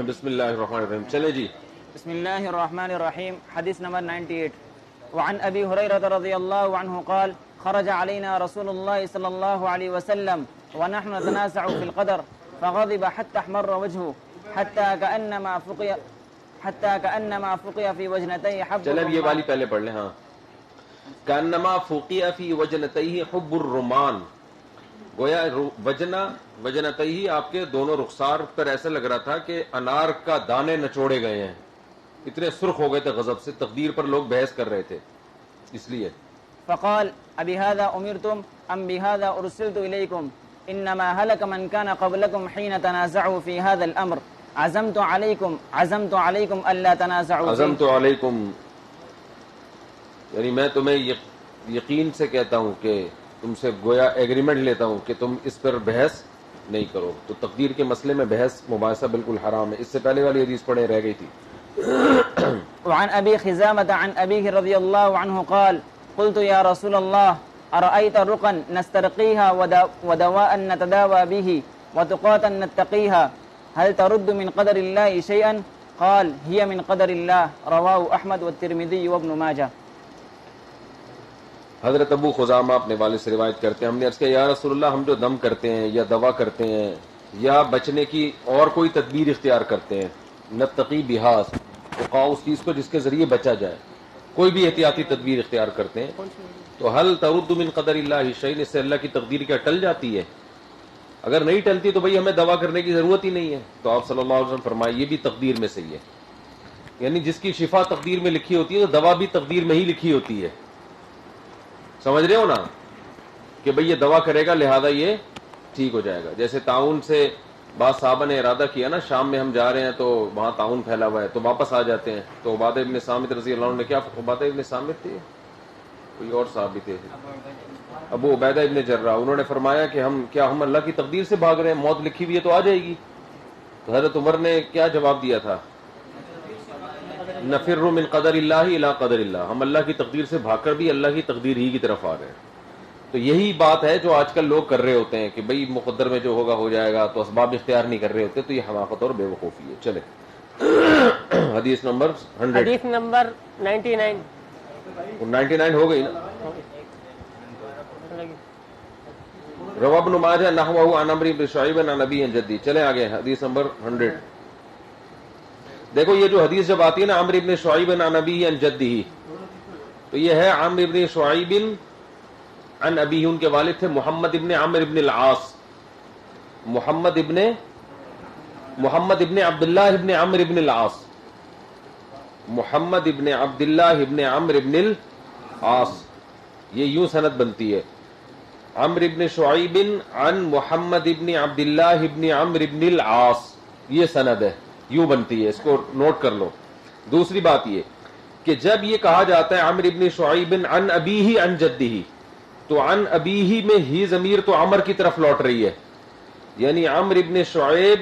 بسم اللہ الرحمن الرحیم. چلے جی. بسم اللہ الرحمن الرحیم. حدیث نمبر 98. وعن ابی ہریرہ رضی اللہ عنہ قال خرج علينا رسول الله صلى الله عليه وسلم ونحن نتنازع في القدر فغضب حتى احمر وجهه حتى كأنما فقئ في وجنتيه حب. چلے یہ والی پہلے پڑھ لیں. ہاں كأنما فقئ في وجنتيه حب الرمان. گویا وجنتيه آپ کے دونوں رخسار پر ایسا لگ رہا تھا کہ انار کا دانے نچوڑے گئے ہیں. اتنے سرخ ہو گئے تھے غضب سے. تقدیر پر لوگ بحث کر رہے تھے اس لیے. فقال أبهذا أمرتم أم بهذا أرسلت إليكم إنما هلك من كان قبلكم حين تنازعوا في هذا الأمر عزمت عليكم ألا تنازعوا. عزمت علیکم یعنی میں تمہیں یقین سے کہتا ہوں کہ تم سے گویا ایگریمنٹ لیتا ہوں کہ تم اس پر بحث نہیں کرو. تو تقدیر کے مسئلے میں بحث مباحثہ بالکل حرام ہے. اس سے پہلے والی حدیث پڑھے رہ گئی تھی. وعن أبي خزامة عن أبيه رضي الله عنه قال قلت يا رسول الله أرأيت رقا نسترقيها ودواء نتداوى به وتقاتا نتقيها هل ترد من قدر الله شيئا؟ قال هي من قدر الله. رواه أحمد والترمذي وابن ماجه. حضرت ابو خزامہ اپنے والد سے روایت کرتے ہیں ہم نے عرض کیا یا رسول اللہ ہم جو دم کرتے ہیں یا دوا کرتے ہیں یا بچنے کی اور کوئی تدبیر اختیار کرتے ہیں نتقی بہا اس چیز کو جس کے ذریعے بچا جائے کوئی بھی احتیاطی تدبیر اختیار کرتے ہیں تو حل ترد من قدر اللہ شیء اس سے اللہ کی تقدیر کیا ٹل جاتی ہے؟ اگر نہیں ٹلتی تو بھئی ہمیں دوا کرنے کی ضرورت ہی نہیں ہے. تو آپ صلی اللہ علیہ وسلم فرمائے یہ بھی تقدیر میں سے ہی ہے. یعنی جس کی شفا تقدیر میں لکھی ہوتی ہے تو دوا بھی تقدیر میں ہی لکھی ہوتی ہے. سمجھ رہے ہو نا کہ بھئی یہ دوا کرے گا لہذا یہ ٹھیک ہو جائے گا. جیسے تعاون سے بعض صحابہ نے ارادہ کیا نا شام میں ہم جا رہے ہیں تو وہاں تعاون پھیلا ہوا ہے تو واپس آ جاتے ہیں. تو عبادہ ابن صامت رضی اللہ عنہ نے کیا عبادہ ابن صامت تھے کوئی اور صحابی تھے ابو عبیدہ ابن جرہ انہوں نے فرمایا کہ ہم اللہ کی تقدیر سے بھاگ رہے ہیں موت لکھی ہوئی ہے تو آ جائے گی. تو حضرت عمر نے کیا جواب دیا تھا نفر من قدر اللہ الی قدر اللہ. ہم اللہ کی تقدیر سے بھاگ کر بھی اللہ کی تقدیر ہی کی طرف آ رہے ہیں. تو یہی بات ہے جو آج کل لوگ کر رہے ہوتے ہیں کہ بھئی مقدر میں جو ہوگا ہو جائے گا تو اسباب اختیار نہیں کر رہے ہوتے. تو یہ حماقت اور بے وقوفی ہے. چلے حدیث نمبر 100. حدیث نمبر 99 ہو گئی نا. رواه ابن ماجہ نحوه عن عمرو بن شعیب عن نبی جدی. چلے آگے حدیث نمبر 100. دیکھو یہ جو حدیث جب آتی ہے نا عمرو بن شعیب عن نبی جدی تو یہ ہے عمرو بن شعیب عن ابی. ان کے والد تھے محمد ابن عمرو ابن العاص. محمد ابن عبداللہ ابن عمرو ابن العاص. محمد ابن عبداللہ ابن عمرو ابن العاص. یہ یوں سند بنتی ہے عمرو ابن شعیب عن محمد ابن عبداللہ ابن عمرو ابن العاص. یہ سند ہے یوں بنتی ہے. اس کو نوٹ کر لو. دوسری بات یہ کہ جب یہ کہا جاتا ہے عمرو ابن شعیب عن ابیہ عن جدہ تو عن ابیہ میں ہی ضمیر تو عمر کی طرف لوٹ رہی ہے. یعنی عمرو ابن شعیب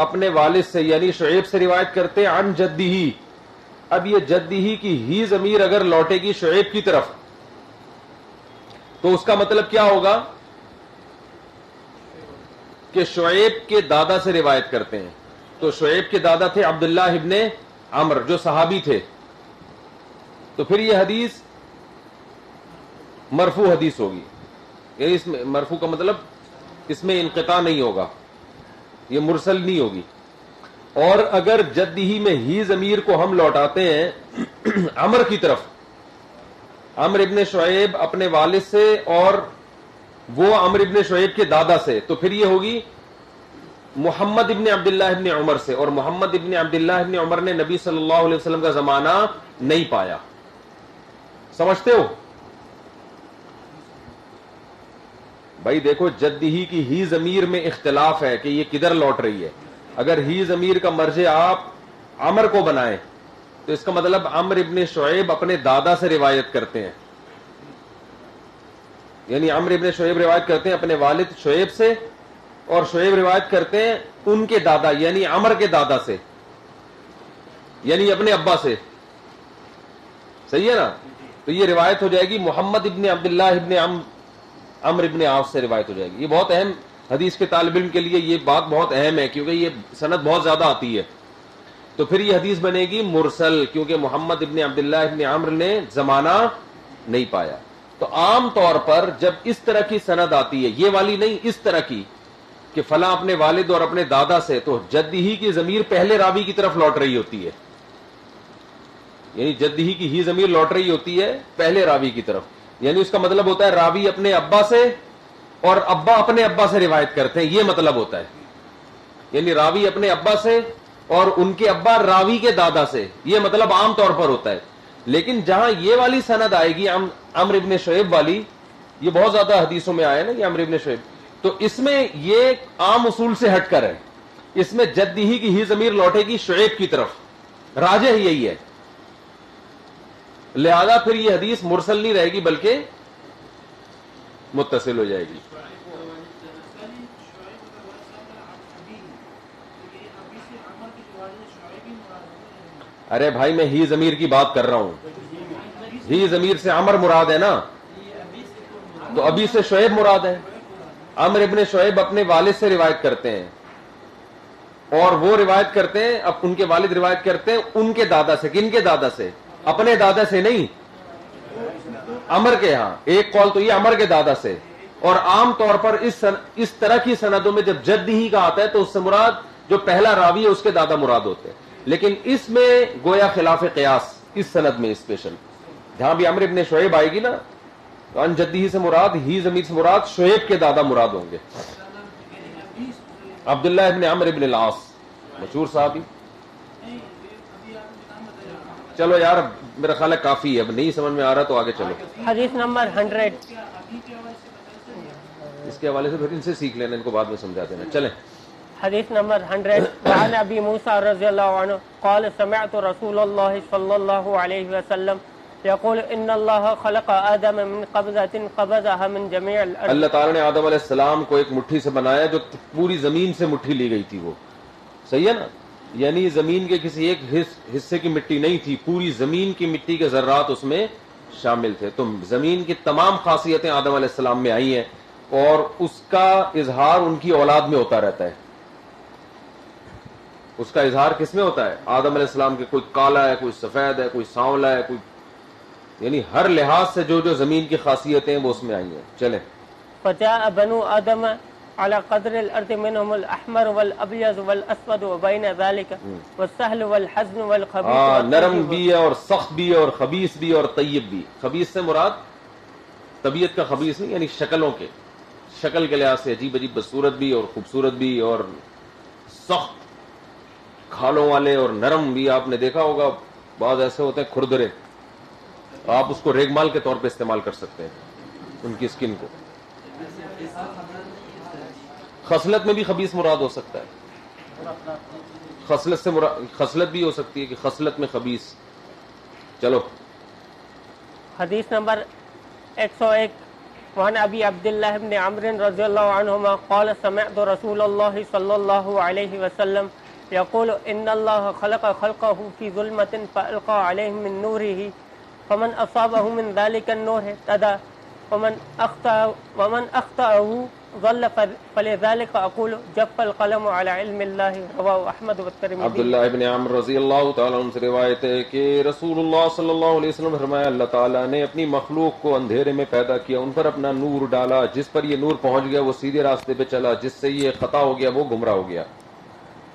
اپنے والد سے یعنی شعیب سے روایت کرتے عن جدہ. اب یہ جدہ کی ہی ضمیر اگر لوٹے گی شعیب کی طرف تو اس کا مطلب کیا ہوگا کہ شعیب کے دادا سے روایت کرتے ہیں. تو شعیب کے دادا تھے عبداللہ ابن عمر جو صحابی تھے. تو پھر یہ حدیث مرفوع حدیث ہوگی. یعنی اس میں مرفوع کا مطلب اس میں انقطاع نہیں ہوگا, یہ مرسل نہیں ہوگی. اور اگر جدہ میں ہی ضمیر کو ہم لوٹاتے ہیں عمر کی طرف, عمرو ابن شعیب اپنے والد سے اور وہ عمرو ابن شعیب کے دادا سے, تو پھر یہ ہوگی محمد ابن عبداللہ ابن عمر سے. اور محمد ابن عبداللہ ابن عمر نے نبی صلی اللہ علیہ وسلم کا زمانہ نہیں پایا. سمجھتے ہو بھائی؟ دیکھو جدہ کی ہی ضمیر میں اختلاف ہے کہ یہ کدھر لوٹ رہی ہے. اگر ہی ضمیر کا مرجع آپ عمر کو بنائیں تو اس کا مطلب عمرو ابن شعیب اپنے دادا سے روایت کرتے ہیں. یعنی عمرو ابن شعیب روایت کرتے ہیں اپنے والد شعیب سے اور شعیب روایت کرتے ہیں ان کے دادا یعنی عمر کے دادا سے یعنی اپنے ابا سے. صحیح ہے نا؟ تو یہ روایت ہو جائے گی محمد ابن عبداللہ ابن عمرو ابن عاص سے روایت ہو جائے گی. یہ بہت اہم حدیث کے طالب علم کے لیے یہ بات بہت اہم ہے کیونکہ یہ سند بہت زیادہ آتی ہے. تو پھر یہ حدیث بنے گی مرسل، کیونکہ محمد ابن عبداللہ ابن عمرو نے زمانہ نہیں پایا. تو عام طور پر جب اس طرح کی سند آتی ہے، یہ والی نہیں، اس طرح کی کہ فلاں اپنے والد اور اپنے دادا سے، تو جدی ہی کی ضمیر پہلے راوی کی طرف لوٹ رہی ہوتی ہے، یعنی جدی ہی کی ہی ضمیر لوٹ رہی ہوتی ہے پہلے راوی کی طرف. یعنی اس کا مطلب ہوتا ہے راوی اپنے ابا سے اور ابا اپنے ابا سے روایت کرتے ہیں، یہ مطلب ہوتا ہے. یعنی راوی اپنے ابا سے اور ان کے ابا راوی کے دادا سے، یہ مطلب عام طور پر ہوتا ہے. لیکن جہاں یہ والی سند آئے گی عمرو ابن شعیب والی، یہ بہت زیادہ حدیثوں میں آیا نا یہ عمرو ابن شعیب، تو اس میں یہ عام اصول سے ہٹ کر ہے. اس میں جدی ہی کی ہی ضمیر لوٹے گی شعیب کی طرف، راجح یہی ہے. لہذا پھر یہ حدیث مرسل نہیں رہے گی بلکہ متصل ہو جائے گی. ارے بھائی میں ہی ضمیر کی بات کر رہا ہوں، ہی ضمیر سے عمر مراد ہے نا، تو ابھی سے شعیب مراد ہے. عمرو ابن شعیب اپنے والد سے روایت کرتے ہیں، اور وہ روایت کرتے ہیں، اب ان کے والد روایت کرتے ہیں ان کے دادا سے. کن کے دادا سے؟ اپنے دادا سے نہیں، عمر کے. ہاں ایک قول تو یہ عمر کے دادا سے. اور عام طور پر اس طرح کی سندوں میں جب جد ہی کا آتا ہے تو اس سے مراد جو پہلا راوی ہے اس کے دادا مراد ہوتے ہیں. لیکن اس میں گویا خلاف قیاس، اس سند میں اسپیشل جہاں بھی عمرو ابن شعیب آئے گی نا، تو ان جدی ہی سے مراد، ہی ضمیر سے مراد شعیب کے دادا مراد ہوں گے. عبداللہ ابن عمرو ابن العاص مشہور صحابی. چلو یار میرا خیال ہے کافی ہے، اب نہیں سمجھ میں آ رہا تو آگے چلو. حدیث نمبر 100. اس کے حوالے سے پھر ان سے سیکھ لینا، ان کو بعد میں سمجھا دینا. چلیں. حدیث نمبر 100. وعن ابی موسیٰ رضی اللہ عنہ قال سمعت رسول اللہ صلی اللہ علیہ وسلم یقول ان اللہ خلق آدم من قبضة قبضها من جميع الارض. اللہ تعالیٰ نے آدم علیہ السلام کو ایک مٹھی سے بنایا جو پوری زمین سے مٹھی لی گئی تھی. وہ صحیح ہے نا، یعنی زمین کے کسی ایک حصے کی مٹی نہیں تھی، پوری زمین کی مٹی کے ذرات اس میں شامل تھے. تو زمین کی تمام خاصیتیں آدم علیہ السلام میں آئی ہیں، اور اس کا اظہار ان کی اولاد میں ہوتا رہتا ہے. اس کا اظہار کس میں ہوتا ہے؟ آدم علیہ السلام کے کوئی کالا ہے، کوئی سفید ہے، کوئی سانولا ہے، کوئی، یعنی ہر لحاظ سے جو جو زمین کی خاصیتیں ہیں وہ اس میں آئی ہیں. چلیں. فجاء بنو آدم على قدر الارض منهم الاحمر والابيض والاسود وبين ذلك والسهل والحزن والخبيث. نرم بھی ہے اور سخت بھی ہے اور خبیث بھی اور طیب بھی. خبیث سے مراد طبیعت کا خبیث نہیں، یعنی شکلوں کے، شکل کے لحاظ سے عجیب عجیب بدصورت بھی اور خوبصورت بھی اور سخت کھالوں والے اور نرم بھی. آپ نے دیکھا ہوگا بعض ایسے ہوتے ہیں کھردرے، آپ اس کو ریگ مال کے طور پہ استعمال کر سکتے ہیں ان کی اسکن کو. خصلت میں بھی خبیث مراد ہو سکتا ہے، خصلت سے خصلت بھی ہو سکتی ہے کہ خصلت میں خبیث. چلو. حدیث نمبر 101. وعن ابی عبداللہ ابن عمرو رضی اللہ عنہما قال سمعت رسول اللہ صلی اللہ علیہ وسلم يقول ان اللہ خلق خلقه في ظلمة فألقى عليهم من نوره فمن اصابه من ذلك النور اهتدى ومن اخطأه ضل فلذلك اقول جف القلم على علم اللہ. رواه احمد والترمذی. عبداللہ ابن عمرو رضی اللہ تعالیٰ عنہ سے روایت ہے کہ رسول اللہ صلی اللہ علیہ وسلم نے فرمایا اللہ تعالیٰ نے اپنی مخلوق کو اندھیرے میں پیدا کیا، ان پر اپنا نور ڈالا، جس پر یہ نور پہنچ گیا وہ سیدھے راستے پہ چلا، جس سے یہ خطا ہو گیا وہ گمراہ ہو گیا.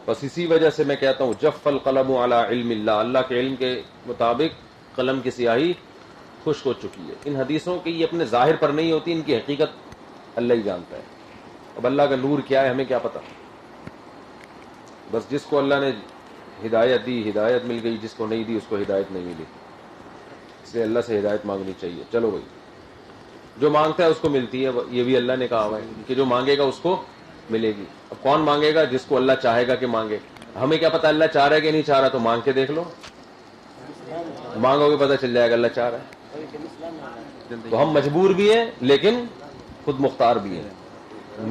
بس اسی وجہ سے میں کہتا ہوں جف القلم علی علم اللہ، اللہ کے علم کے مطابق قلم کی سیاہی خشک ہو چکی ہے. ان حدیثوں کی یہ اپنے ظاہر پر نہیں ہوتی، ان کی حقیقت اللہ ہی جانتا ہے. اب اللہ کا نور کیا ہے ہمیں کیا پتا، بس جس کو اللہ نے ہدایت دی ہدایت مل گئی، جس کو نہیں دی اس کو ہدایت نہیں ملی. اس لیے اللہ سے ہدایت مانگنی چاہیے. چلو بھائی، جو مانگتا ہے اس کو ملتی ہے، یہ بھی اللہ نے کہا ہوا ہے کہ جو مانگے گا اس کو ملے گی. اب کون مانگے گا؟ جس کو اللہ چاہے گا کہ مانگے. ہمیں کیا پتا اللہ چاہ رہا ہے کہ نہیں چاہ رہا، تو مانگ کے دیکھ لو، مانگو گے پتہ چل جائے گا اللہ چاہ رہا ہے. تو ہم مجبور بھی ہیں لیکن خود مختار بھی ہیں.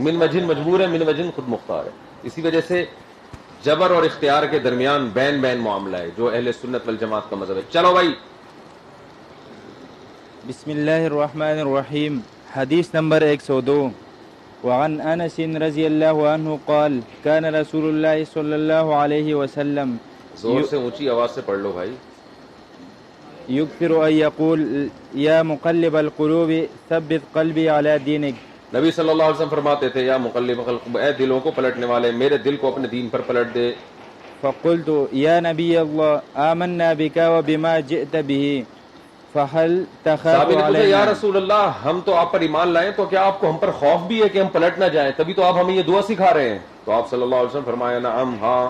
من وجہ مجبور ہے، من وجہ خود مختار ہے. اسی وجہ سے جبر اور اختیار کے درمیان بین بین معاملہ ہے جو اہل سنت والجماعت کا مذہب ہے. چلو بھائی. بسم اللہ الرحمن الرحیم. حدیث نمبر 102. وعن انس رضی اللہ عنہ قال كان رسول اللہ صلی اللہ علیہ وسلم زور سے اونچی آواز سے پڑھ لو بھائی. يكثر أن يقول يا مقلب القلوب ثبت قلبي على دينك. نبی صلی اللہ علیہ وسلم فرماتے تھے یا مقلب القلوب، اے دلوں کو پلٹنے والے میرے دل کو اپنے دین پر پلٹ دے. فقلت يا نبي الله آمنا بك وبما جئت به فهل تخاف صحابی نے پوچھا یا علينا. رسول اللہ ہم تو آپ پر ایمان لائیں تو کیا آپ کو ہم پر خوف بھی ہے کہ ہم پلٹ نہ جائیں؟ تبھی تو آپ ہمیں یہ دعا سکھا رہے ہیں. تو آپ صلی اللہ علیہ وسلم فرمایا نعم، ہاں.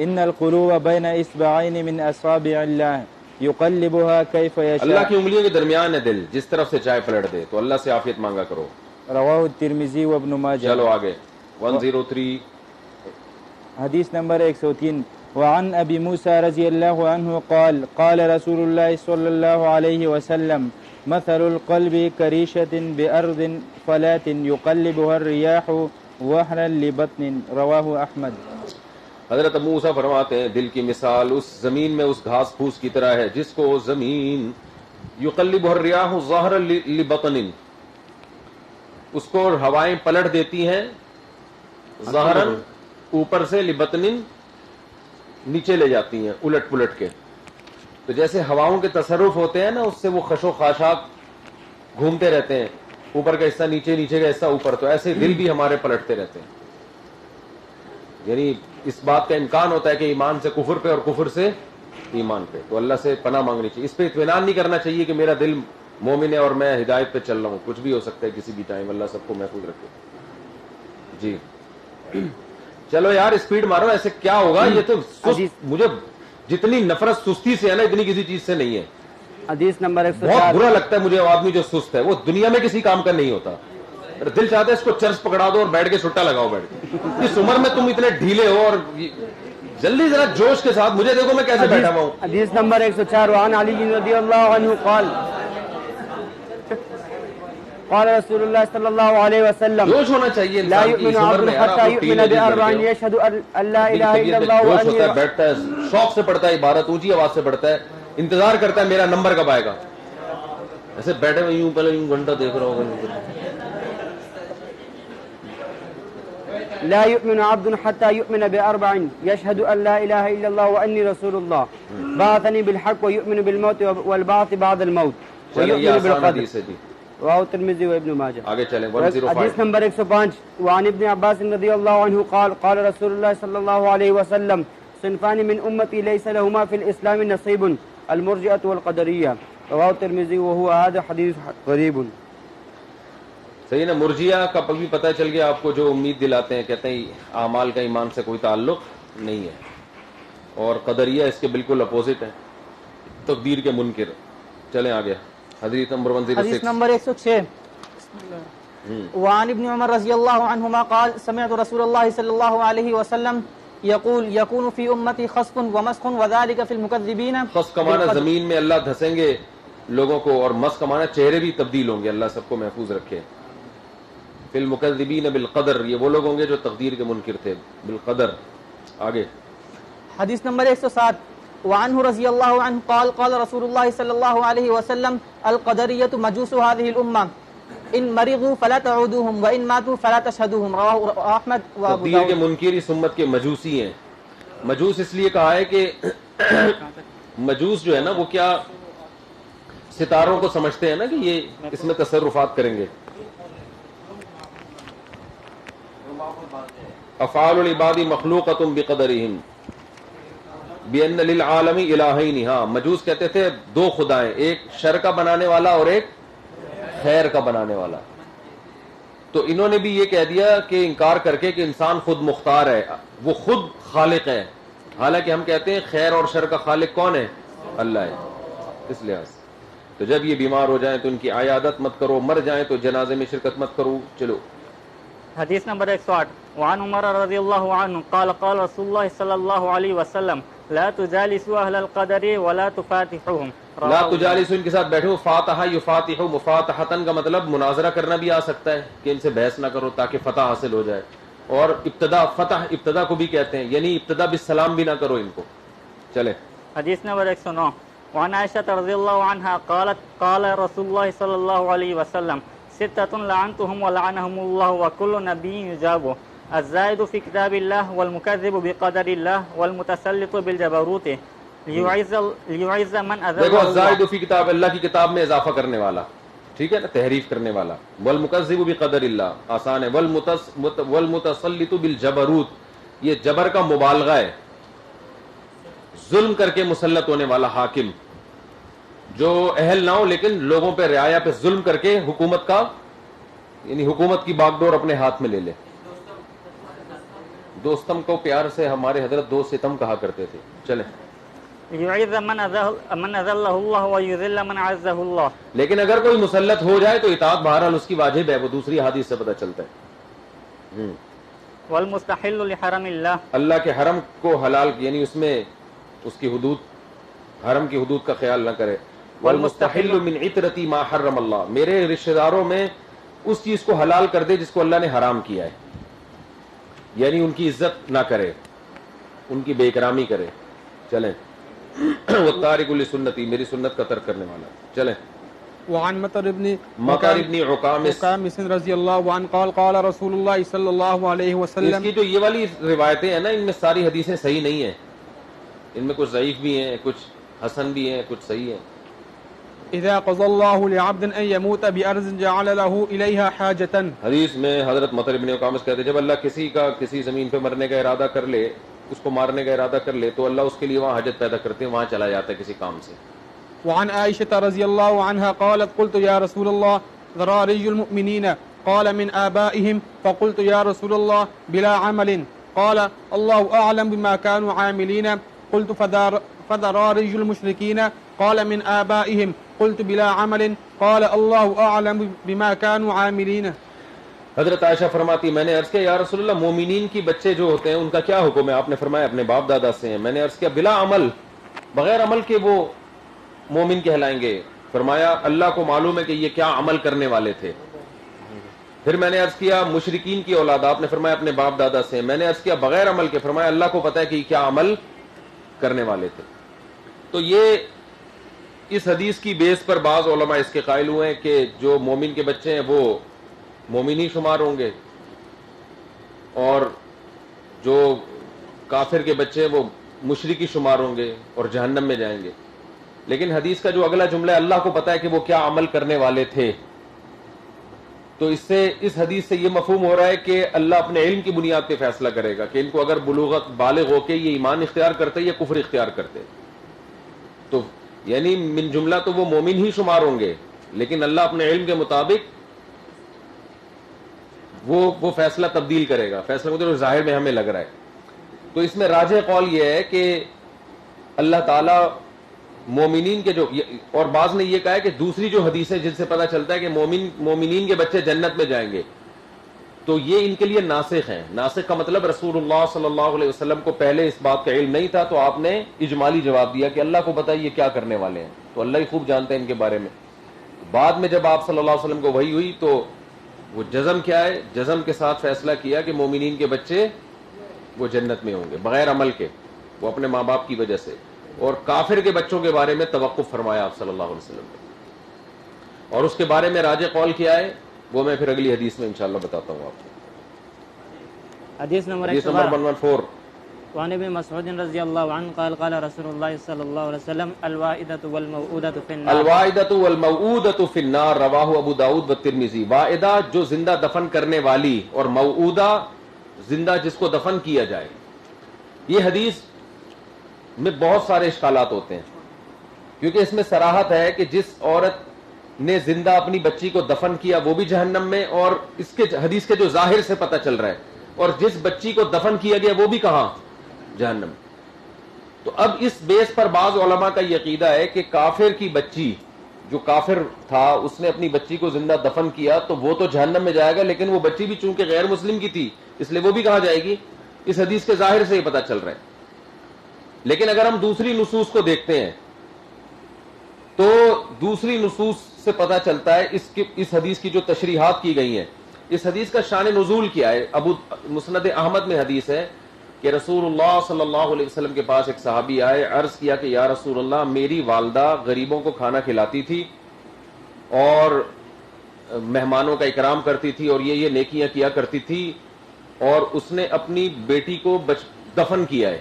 إن القلوب بين إصبعين من أصابع الله يقلبها كيف اللہ يشاء. کی انگلیوں کے درمیان ہے دل، جس طرف سے چاہے پلٹ دے. تو اللہ سے عافیت مانگا کرو. رواه الترمذي وابن ماجه. چلو آگے 103. حدیث نمبر 103. وعن ابی موسیٰ رضی اللہ عنہ قال قال رسول اللہ صلی اللہ علیہ وسلم مثل القلب كريشة بأرض فلاة يقلبها الرياح وحرا لبطن. رواہ احمد. حضرت ابو موسیٰ فرماتے ہیں دل کی مثال اس زمین میں اس گھاس پھوس کی طرح ہے جس کو زمین یقلبها الریاح ظاہرا لبطن، اس کو ہوائیں پلٹ دیتی ہیں ظاہراً اوپر سے، لبطن نیچے لے جاتی ہیں الٹ پلٹ کے. تو جیسے ہواؤں کے تصرف ہوتے ہیں نا، اس سے وہ خش و خاشاک گھومتے رہتے ہیں، اوپر کا حصہ نیچے، نیچے کا حصہ اوپر، تو ایسے دل بھی ہمارے پلٹتے رہتے ہیں. یعنی اس بات کا امکان ہوتا ہے کہ ایمان سے کفر پہ اور کفر سے ایمان پہ. تو اللہ سے پناہ مانگنی چاہیے. اس پہ اطمینان نہیں کرنا چاہیے کہ میرا دل مومن ہے اور میں ہدایت پہ چل رہا ہوں. کچھ بھی ہو سکتا ہے کسی بھی ٹائم. اللہ سب کو محفوظ رکھے. جی چلو یار اسپیڈ مارو، ایسے کیا ہوگا؟ یہ تو مجھے جتنی نفرت سستی سے ہے نا اتنی کسی چیز سے نہیں ہے. حدیث نمبر بہت 104. برا لگتا ہے مجھے وہ آدمی جو سست ہے، وہ دنیا میں کسی کام کا نہیں ہوتا. دل چاہتا ہے اس کو چرچ پکڑا دو اور بیٹھ کے سٹا لگاؤ بیٹھ کے. اس عمر میں تم اتنے ڈھیلے ہو، اور جلدی ذرا جوش کے ساتھ. مجھے دیکھو میں کیسے بیٹھا ہوا ہوں. حدیث نمبر 104. وعن علی رضی اللہ عنہ قال قال رسول اللہ صلی اللہ علیہ وسلم جوش ہونا چاہیے لا انسان کی يؤمن اس عمر عبد میں. یار حتى آپ يؤمن بأربع يشهد ان لا اله الا الله جوش ہوتا ہے، وان بیٹھتا ہے، شوق سے پڑھتا ہے عبارت، اونچی آواز سے پڑھتا ہے، انتظار کرتا ہے میرا نمبر کب آئے گا. ایسے بیٹھے ہوئے یوں پہلے یوں گھنٹہ دیکھ رہا ہوگا. لا يؤمن عبد حتى يؤمن بأربع يشهد ان لا اله الا الله واني رسول الله بعثني بالحق ويؤمن بالموت والبعث بعد الموت چلیں یہ ويؤمن آسان بالقدر. حدیث ہے. جی رواه الترمذي وابن ماجه. آگے چلیں حدیث 105. نمبر 105. وعن ابن عباس رضی اللہ عنہ قال قال رسول اللہ صلی اللہ علیہ وسلم صنفان من امتی لیس لهما فی الاسلام نصیب المرجئة والقدریہ. رواه الترمذی وهو هذا حدیث غریب. صحیح نا. مرجیہ کا بھی پتہ چل گیا آپ کو، جو امید دلاتے ہیں، کہتے ہیں اعمال کا ایمان سے کوئی تعلق نہیں ہے. اور قدریہ اس کے بالکل اپوزٹ ہے، تقدیر کے منکر. چلیں آگے حدیث نمبر 106. حدیث نمبر 106. وعن ابن عمر رضی اللہ عنہما قال سمعت رسول اللہ صلی اللہ علیہ وسلم يقول يكون في امتی خسف ومسخ وذلك في المكذبین. خس کمانا زمین میں اللہ دھسیں گے لوگوں کو، اور مس کمانا چہرے بھی تبدیل ہوں گے. اللہ سب کو محفوظ رکھے. فی المکذبین بالقدر، یہ وہ لوگ ہوں گے جو تقدیر کے منکر تھے بالقدر. آگے حدیث نمبر 107. وعنه رضی اللہ عنہ قال قال رسول اللہ صلی اللہ علیہ وسلم القدریۃ مجوس هذه الامہ ان مرضوا فلا تعودوهم وان ماتوا فلا تشهدوهم. رواه احمد و ابو تقدیر کے داؤد. منکر اس امت کے مجوسی ہیں. مجوس اس لیے کہا ہے کہ مجوس جو ہے نا وہ کیا ستاروں کو سمجھتے ہیں نا کہ یہ اس میں تصرفات کریں گے. افعال العباد مخلوقۃ بقدرہم بان للعالم الہین. ہاں مجوس کہتے تھے دو خدائیں، ایک شر کا بنانے والا اور ایک خیر کا بنانے والا. تو انہوں نے بھی یہ کہہ دیا کہ انکار کر کے کہ انسان خود مختار ہے، وہ خود خالق ہے. حالانکہ ہم کہتے ہیں خیر اور شر کا خالق کون ہے؟ اللہ ہے. اس لحاظ سے تو جب یہ بیمار ہو جائیں تو ان کی عیادت مت کرو، مر جائیں تو جنازے میں شرکت مت کرو. چلو حدیث نمبر 108. وعن عمر رضی اللہ عنہ قال قال رسول اللہ صلی اللہ علیہ وسلم لا تجالسوا اہل القدر ولا تفاتحوهم. لا تجالسوا، ان کے ساتھ بیٹھو. فاتحہ یفاتحو، مفاتحتن کا مطلب مناظرہ کرنا بھی آ سکتا ہے کہ ان سے بحث نہ کرو تاکہ فتح حاصل ہو جائے. اور ابتدا، فتح ابتدا کو بھی کہتے ہیں، یعنی ابتدا بالسلام بھی نہ کرو ان کو. چلے حدیث نمبر 109. وعن عائشہ رضی اللہ عنہا قالت قال رسول اللہ صلی اللہ علیہ وسلم ستة لعنتهم ولعنهم الله وكل نبي يجاب الزائد في كتاب الله والمكذب بقدر الله والمتسلط بالجبروت ليعز من أذل دیکھو الله. الزائد فی کتاب اللہ کی کتاب میں اضافہ کرنے والا، ٹھیک ہے نا، تحریف کرنے والا. والمکذب بقدر اللہ آسان ہے. والمتسلط بالجبروت یہ جبر کا مبالغہ ہے، ظلم کر کے مسلط ہونے والا حاکم جو اہل نہ ہو لیکن لوگوں پہ رعایا پہ ظلم کر کے حکومت کا یعنی حکومت کی باغ ڈور اپنے ہاتھ میں لے لے. دوستم کو پیار سے ہمارے حضرت دو ستم کہا کرتے تھے. چلیں ليعز من أذله الله ويذل من عزه الله. لیکن اگر کوئی مسلط ہو جائے تو اطاعت بہرحال اس کی واجب ہے، وہ دوسری حدیث سے پتہ چلتا ہے. والمستحل لحرم الله. اللہ کے حرم کو حلال یعنی اس میں اس کی حدود حرم کی حدود کا خیال نہ کرے. والمستحل من عطرتی ما حرم اللہ، میرے رشتہ داروں میں اس چیز کو حلال کر دے جس کو اللہ نے حرام کیا ہے، یعنی ان کی عزت نہ کرے، ان کی بے اکرامی کرے. چلیں والتارک لسنتی، میری سنت کا ترک کرنے والا. چلیں وعن مطر ابن عکامس رضی اللہ عنہ قال قال رسول اللہ صلی اللہ علیہ اس وسلم. کی جو یہ والی روایتیں ہیں نا ان میں ساری حدیثیں صحیح نہیں ہیں، ان میں کچھ ضعیف بھی ہیں، کچھ حسن بھی ہیں، کچھ صحیح ہیں. اذا قضى الله لعبد ان يموت بارض جعل له اليها حاجة. حدیث میں حضرت مطر ابن عکامس کہتے ہیں جب اللہ کسی کا کسی زمین پہ مرنے کا ارادہ کر لے، اس کو مارنے کا ارادہ کر لے تو اللہ اس کے لیے وہاں حاجت پیدا کرتے ہیں، وہاں چلا جاتا ہے کسی کام سے. وعن عائشة رضی اللہ عنها قالت قلت يا رسول الله ذراري المؤمنين قال من آبائهم فقلت يا رسول الله بلا عمل قال الله أعلم بما كانوا عاملين قلت فذراري المشركين قال من آبائهم قلت بلا عمل قال الله أعلم بما كانوا عاملين. حضرت عائشہ فرماتی میں نے عرض کیا یا رسول اللہ مومنین کی بچے جو ہوتے ہیں ان کا کیا حکم ہے؟ آپ نے فرمایا اپنے باپ دادا سے ہیں. میں نے عرض کیا بلا عمل، بغیر عمل کے وہ مومن کہلائیں گے؟ فرمایا اللہ کو معلوم ہے کہ یہ کیا عمل کرنے والے تھے. پھر میں نے عرض کیا مشرکین کی اولاد، آپ نے فرمایا اپنے باپ دادا سے. میں نے عرض کیا بغیر عمل کے؟ فرمایا اللہ کو پتہ ہے کہ یہ کیا عمل کرنے والے تھے. تو یہ اس حدیث کی بیس پر بعض علماء اس کے قائل ہوئے ہیں کہ جو مومن کے بچے ہیں وہ مومن ہی شمار ہوں گے اور جو کافر کے بچے ہیں وہ مشرکی شمار ہوں گے اور جہنم میں جائیں گے. لیکن حدیث کا جو اگلا جملہ ہے اللہ کو پتہ ہے کہ وہ کیا عمل کرنے والے تھے، تو اس سے اس حدیث سے یہ مفہوم ہو رہا ہے کہ اللہ اپنے علم کی بنیاد پہ فیصلہ کرے گا کہ ان کو اگر بلوغت بالغ ہو کے یہ ایمان اختیار کرتے یا کفر اختیار کرتے، تو یعنی من جملہ تو وہ مومن ہی شمار ہوں گے، لیکن اللہ اپنے علم کے مطابق وہ فیصلہ تبدیل کرے گا. فیصلہ مطلب ظاہر میں ہمیں لگ رہا ہے. تو اس میں راجح قول یہ ہے کہ اللہ تعالیٰ مومنین کے جو، اور بعض نے یہ کہا ہے کہ دوسری جو حدیث ہے جن سے پتہ چلتا ہے کہ مومنین کے بچے جنت میں جائیں گے، تو یہ ان کے لیے ناسخ ہیں. ناسخ کا مطلب رسول اللہ صلی اللہ علیہ وسلم کو پہلے اس بات کا علم نہیں تھا تو آپ نے اجمالی جواب دیا کہ اللہ کو پتہ ہے یہ کیا کرنے والے ہیں، تو اللہ ہی خوب جانتے ہیں ان کے بارے میں. بعد میں جب آپ صلی اللہ علیہ وسلم کو وحی ہوئی تو وہ جزم کیا ہے، جزم کے ساتھ فیصلہ کیا کہ مومنین کے بچے وہ جنت میں ہوں گے بغیر عمل کے، وہ اپنے ماں باپ کی وجہ سے. اور کافر کے بچوں کے بارے میں توقف فرمایا آپ صلی اللہ علیہ وسلم نے. اور اس کے بارے میں راجح قول کیا ہے وہ میں پھر اگلی حدیث میں انشاءاللہ بتاتا ہوں آپ کو. حدیث نمبر 114 وعن ابن مسعود رضی اللہ عنہ قال قال رسول اللہ صلی اللہ علیہ وسلم الوائدۃ والموعودۃ فی النار. الوائدۃ والموعودۃ فی النار رواہ ابو داؤد والترمذی. وائدہ جو زندہ دفن کرنے والی اور موعودہ زندہ جس کو دفن کیا جائے. یہ حدیث میں بہت سارے اشکالات ہوتے ہیں کیونکہ اس میں صراحت ہے کہ جس عورت نے زندہ اپنی بچی کو دفن کیا وہ بھی جہنم میں، اور اس کے حدیث کے جو ظاہر سے پتہ چل رہا ہے، اور جس بچی کو دفن کیا گیا وہ بھی کہاں؟ جہنم. تو اب اس بیس پر بعض علماء کا یہ عقیدہ ہے کہ کافر کی بچی، جو کافر تھا اس نے اپنی بچی کو زندہ دفن کیا تو وہ تو جہنم میں جائے گا، لیکن وہ بچی بھی چونکہ غیر مسلم کی تھی اس لیے وہ بھی کہاں جائے گی؟ اس حدیث کے ظاہر سے یہ پتہ چل رہا ہے. لیکن اگر ہم دوسری نصوص کو دیکھتے ہیں تو دوسری نصوص سے پتہ چلتا ہے اس حدیث کی جو تشریحات کی گئی ہیں. اس حدیث کا شان نزول کیا ہے؟ ابو مسند احمد میں حدیث ہے کہ رسول اللہ صلی اللہ علیہ وسلم کے پاس ایک صحابی آئے، عرض کیا کہ یا رسول اللہ میری والدہ غریبوں کو کھانا کھلاتی تھی اور مہمانوں کا اکرام کرتی تھی اور یہ نیکیاں کیا کرتی تھی، اور اس نے اپنی بیٹی کو دفن کیا ہے،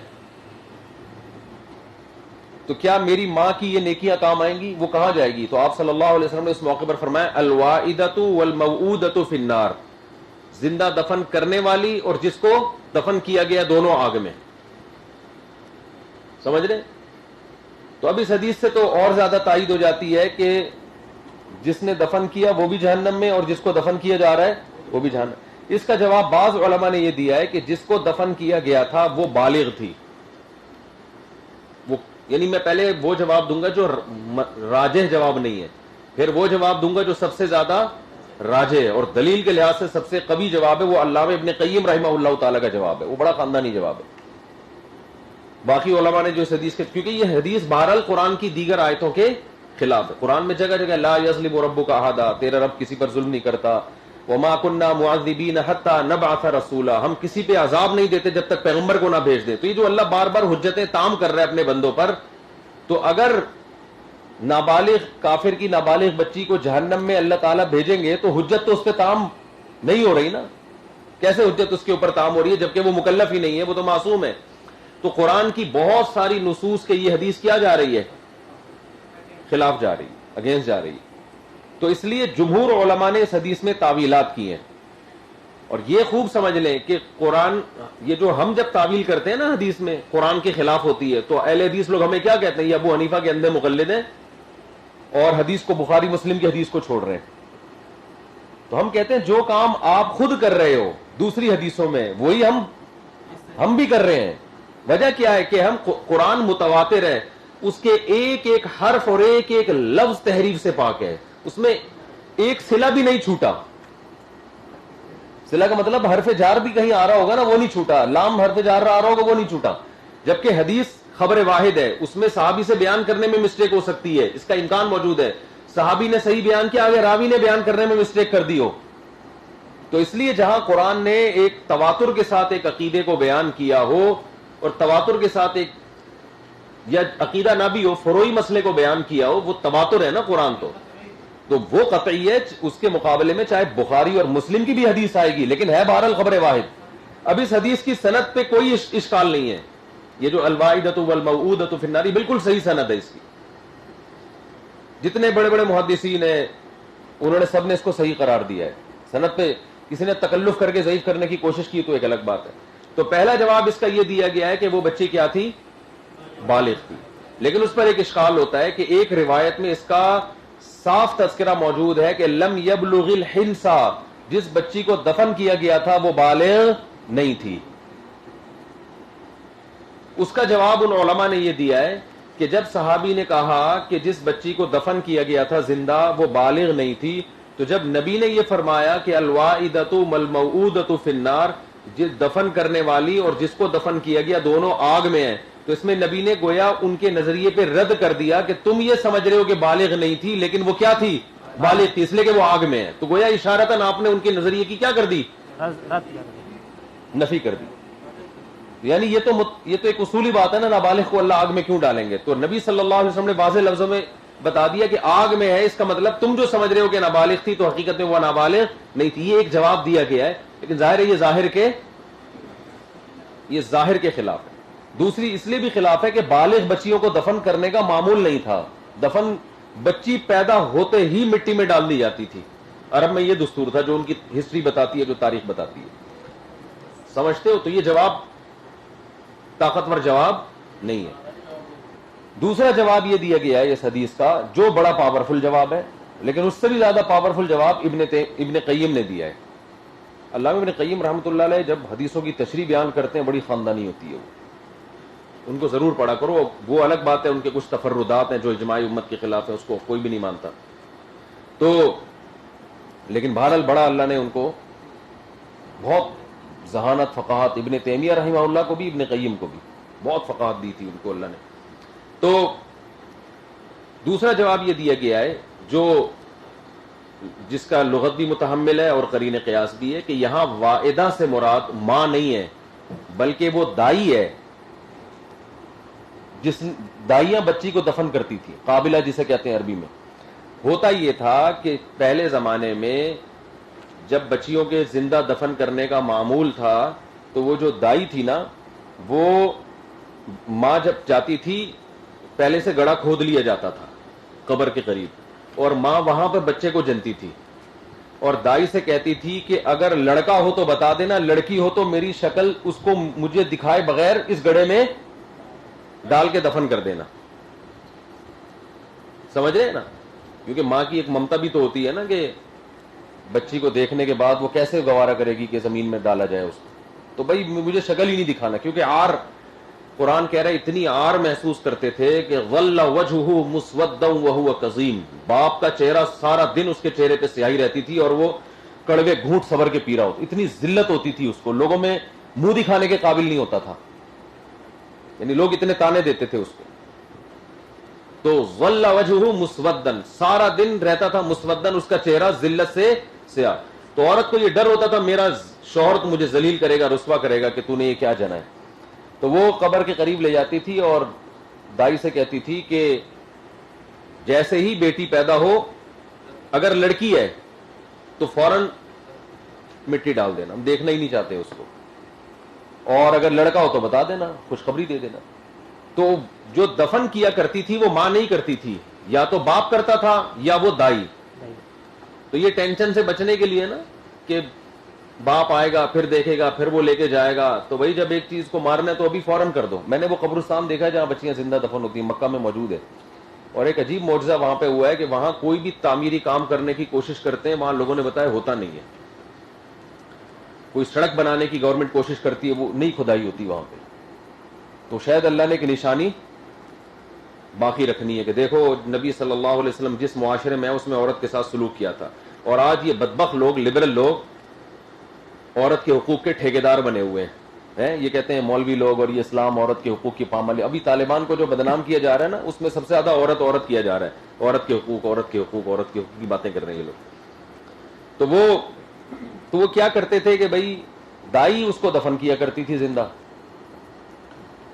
تو کیا میری ماں کی یہ نیکیاں کام آئیں گی؟ وہ کہاں جائے گی؟ تو آپ صلی اللہ علیہ وسلم نے اس موقع پر فرمایا الوائدۃ والموعودۃ فی النار، زندہ دفن کرنے والی اور جس کو دفن کیا گیا دونوں آگ میں. سمجھ رہے؟ تو اب اس حدیث سے تو اور زیادہ تائید ہو جاتی ہے کہ جس نے دفن کیا وہ بھی جہنم میں اور جس کو دفن کیا جا رہا ہے وہ بھی جہنم. اس کا جواب بعض علماء نے یہ دیا ہے کہ جس کو دفن کیا گیا تھا وہ بالغ تھی. وہ یعنی میں پہلے وہ جواب دوں گا جو راجح جواب نہیں ہے، پھر وہ جواب دوں گا جو سب سے زیادہ راجح ہے اور دلیل کے لحاظ سے سب سے قوی جواب ہے. وہ علامہ ابن قیم رحمہ اللہ تعالی کا جواب ہے، وہ بڑا خاندانی جواب ہے. باقی علماء نے جو اس حدیث کے، کیونکہ یہ حدیث بہرحال قرآن کی دیگر آیتوں کے خلاف ہے. قرآن میں جگہ جگہ لا یظلم ربک احدا، تیرا رب کسی پر ظلم نہیں کرتا. وما كنا معذبین حتی نبعث رسولا، ہم کسی پہ عذاب نہیں دیتے جب تک پیغمبر کو نہ بھیج دیں. تو یہ جو اللہ بار بار حجتیں تام کر رہا ہے اپنے بندوں پر، تو اگر نابالغ کافر کی نابالغ بچی کو جہنم میں اللہ تعالیٰ بھیجیں گے تو حجت تو اس پہ تام نہیں ہو رہی نا. کیسے حجت اس کے اوپر تام ہو رہی ہے جبکہ وہ مکلف ہی نہیں ہے، وہ تو معصوم ہے. تو قرآن کی بہت ساری نصوص کے یہ حدیث کیا جا رہی ہے؟ خلاف جا رہی ہے، اگینسٹ جا رہی ہے. تو اس لیے جمہور علماء نے اس حدیث میں تعویلات کی ہیں. اور یہ خوب سمجھ لیں کہ قرآن، یہ جو ہم جب تعویل کرتے ہیں نا حدیث میں قرآن کے خلاف ہوتی ہے، تو اہل حدیث لوگ ہمیں کیا کہتے ہیں؟ یہ ابو حنیفہ کے اندھے مقلد ہیں اور حدیث کو بخاری مسلم کی حدیث کو چھوڑ رہے ہیں. تو ہم کہتے ہیں جو کام آپ خود کر رہے ہو دوسری حدیثوں میں وہی ہم بھی کر رہے ہیں. وجہ کیا ہے کہ ہم قرآن متواتر ہے، اس کے ایک ایک حرف اور ایک ایک لفظ تحریف سے پاک ہے، اس میں ایک صلہ بھی نہیں چھوٹا. صلہ کا مطلب حرف جار بھی کہیں آ رہا ہوگا نا، وہ نہیں چھوٹا. لام حرف جار آ رہا ہوگا وہ نہیں چھوٹا. جبکہ حدیث خبر واحد ہے، اس میں صحابی سے بیان کرنے میں مسٹیک ہو سکتی ہے، اس کا امکان موجود ہے. صحابی نے صحیح بیان کیا، آگے راوی نے بیان کرنے میں مسٹیک کر دی ہو. تو اس لیے جہاں قرآن نے ایک تواتر کے ساتھ ایک عقیدے کو بیان کیا ہو اور تواتر کے ساتھ ایک، یا عقیدہ نہ بھی ہو، فروعی مسئلے کو بیان کیا ہو، وہ تواتر ہے نا قرآن. تو وہ قطعی ہے. اس کے مقابلے میں چاہے بخاری اور مسلم کی بھی حدیث آئے گی لیکن ہے بہرحال خبر واحد. اب اس حدیث کی سند پہ کوئی اشکال نہیں ہے. یہ جو الوائدۃ والموعودۃ فی النار بالکل صحیح سند ہے اس کی. جتنے بڑے بڑے محدثین ہیں انہوں نے سب نے اس کو صحیح قرار دیا ہے. سند پہ کسی نے تکلف کر کے ضعیف کرنے کی کوشش کی تو ایک الگ بات ہے. تو پہلا جواب اس کا یہ دیا گیا ہے کہ وہ بچی کیا تھی؟ بالغ تھی. لیکن اس پر ایک اشکال ہوتا ہے کہ ایک روایت میں اس کا صاف تذکرہ موجود ہے کہ لم یبلغ الحنسا، جس بچی کو دفن کیا گیا تھا وہ بالغ نہیں تھی. اس کا جواب ان علماء نے یہ دیا ہے کہ جب صحابی نے کہا کہ جس بچی کو دفن کیا گیا تھا زندہ وہ بالغ نہیں تھی، تو جب نبی نے یہ فرمایا کہ الوائدۃ والموعودۃ فی النار، جس دفن کرنے والی اور جس کو دفن کیا گیا دونوں آگ میں ہیں، تو اس میں نبی نے گویا ان کے نظریے پہ رد کر دیا کہ تم یہ سمجھ رہے ہو کہ بالغ نہیں تھی لیکن وہ کیا تھی؟ بالغ تھی، اس لیے کہ وہ آگ میں ہے. تو گویا اشارتاً آپ نے ان کے نظریے کی کیا کر دی؟ نفی کر دی. یعنی یہ تو ایک اصولی بات ہے نا، نابالغ کو اللہ آگ میں کیوں ڈالیں گے؟ تو نبی صلی اللہ علیہ وسلم نے واضح لفظوں میں بتا دیا کہ آگ میں ہے، اس کا مطلب تم جو سمجھ رہے ہو کہ نابالغ تھی تو حقیقت میں وہ نابالغ نہیں تھی. یہ ایک جواب دیا گیا ہے لیکن ظاہر ہے یہ ظاہر کے خلاف ہے. دوسری اس لیے بھی خلاف ہے کہ بالغ بچیوں کو دفن کرنے کا معمول نہیں تھا. دفن بچی پیدا ہوتے ہی مٹی میں ڈال دی جاتی تھی. عرب میں یہ دستور تھا جو ان کی ہسٹری بتاتی ہے، جو تاریخ بتاتی ہے. سمجھتے ہو؟ تو یہ جواب طاقتور جواب نہیں ہے. دوسرا جواب یہ دیا گیا ہے اس حدیث کا جو بڑا پاورفل جواب ہے، لیکن اس سے بھی زیادہ پاورفل جواب ابن قیم نے دیا ہے. علامہ ابن قیم رحمۃ اللہ علیہ جب حدیثوں کی تشریح بیان کرتے ہیں بڑی خاندانی ہوتی ہے. ان کو ضرور پڑھا کرو. وہ الگ بات ہے ان کے کچھ تفردات ہیں جو اجماع امت کے خلاف ہیں، اس کو کوئی بھی نہیں مانتا. تو لیکن بہرحال بڑا اللہ نے ان کو بہت ذہانت، فقاہت، ابن تیمیہ رحمہ اللہ کو بھی ابن قیم کو بھی بہت فقاہت دی تھی ان کو اللہ نے. تو دوسرا جواب یہ دیا گیا ہے جو جس کا لغت بھی متحمل ہے اور قرین قیاس بھی ہے کہ یہاں واعدہ سے مراد ماں نہیں ہے بلکہ وہ دائی ہے، جس دائیاں بچی کو دفن کرتی تھی، قابلہ جسے کہتے ہیں عربی میں. ہوتا یہ تھا کہ پہلے زمانے میں جب بچیوں کے زندہ دفن کرنے کا معمول تھا تو وہ جو دائی تھی نا، وہ ماں جب جاتی تھی پہلے سے گڑھا کھود لیا جاتا تھا قبر کے قریب، اور ماں وہاں پر بچے کو جنتی تھی اور دائی سے کہتی تھی کہ اگر لڑکا ہو تو بتا دینا، لڑکی ہو تو میری شکل اس کو مجھے دکھائے بغیر اس گڑھے میں ڈال کے دفن کر دینا. سمجھ رہے ہیں نا؟ کیونکہ ماں کی ایک ممتا بھی تو ہوتی ہے نا کہ بچی کو دیکھنے کے بعد وہ کیسے گوارا کرے گی کہ زمین میں ڈالا جائے اس کو. تو بھائی مجھے شکل ہی نہیں دکھانا، کیونکہ آر قرآن کہہ رہا ہے اتنی آر محسوس کرتے تھے کہ ظل وجہہ مسودا وہو کظیم، باپ کا چہرہ سارا دن اس کے چہرے پہ سیاہی رہتی تھی اور وہ کڑوے گھونٹ صبر کے پی رہا ہوتا. اتنی ذلت ہوتی تھی اس کو، لوگوں میں منہ دکھانے کے قابل نہیں ہوتا تھا، یعنی لوگ اتنے تانے دیتے تھے اس کو. تو ظل وجہہ مسودن، سارا دن رہتا تھا مسودن، اس کا چہرہ ذلت سے سیاہ. تو عورت کو یہ ڈر ہوتا تھا میرا شوہر تو مجھے ذلیل کرے گا، رسوا کرے گا کہ تو نے یہ کیا جنا ہے. تو وہ قبر کے قریب لے جاتی تھی اور دائی سے کہتی تھی کہ جیسے ہی بیٹی پیدا ہو، اگر لڑکی ہے تو فوراً مٹی ڈال دینا، ہم دیکھنا ہی نہیں چاہتے اس کو، اور اگر لڑکا ہو تو بتا دینا، خوشخبری دے دینا. تو جو دفن کیا کرتی تھی وہ ماں نہیں کرتی تھی، یا تو باپ کرتا تھا یا وہ دائی. تو یہ ٹینشن سے بچنے کے لیے نا کہ باپ آئے گا پھر دیکھے گا پھر وہ لے کے جائے گا، تو بھائی جب ایک چیز کو مارنا ہے تو ابھی فوراً کر دو. میں نے وہ قبرستان دیکھا جہاں بچیاں زندہ دفن ہوتی ہیں، مکہ میں موجود ہے، اور ایک عجیب معجزہ وہاں پہ ہوا ہے کہ وہاں کوئی بھی تعمیری کام کرنے کی کوشش کرتے ہیں، وہاں لوگوں نے بتایا ہوتا نہیں ہے. کوئی سڑک بنانے کی گورنمنٹ کوشش کرتی ہے، وہ نہیں کھدائی ہوتی وہاں پہ. تو شاید اللہ نے ایک نشانی باقی رکھنی ہے کہ دیکھو نبی صلی اللہ علیہ وسلم جس معاشرے میں اس میں عورت کے ساتھ سلوک کیا تھا. اور آج یہ بدبخت لوگ، لبرل لوگ عورت کے حقوق کے ٹھیکیدار بنے ہوئے ہیں. یہ کہتے ہیں مولوی لوگ اور یہ اسلام عورت کے حقوق کی پامالی. ابھی طالبان کو جو بدنام کیا جا رہا ہے نا، اس میں سب سے زیادہ عورت کیا جا رہا ہے. عورت کے حقوق، عورت کے حقوق، عورت کے حقوق کی باتیں کر رہے ہیں یہ لوگ. تو وہ کیا کرتے تھے کہ بھائی دائی اس کو دفن کیا کرتی تھی زندہ.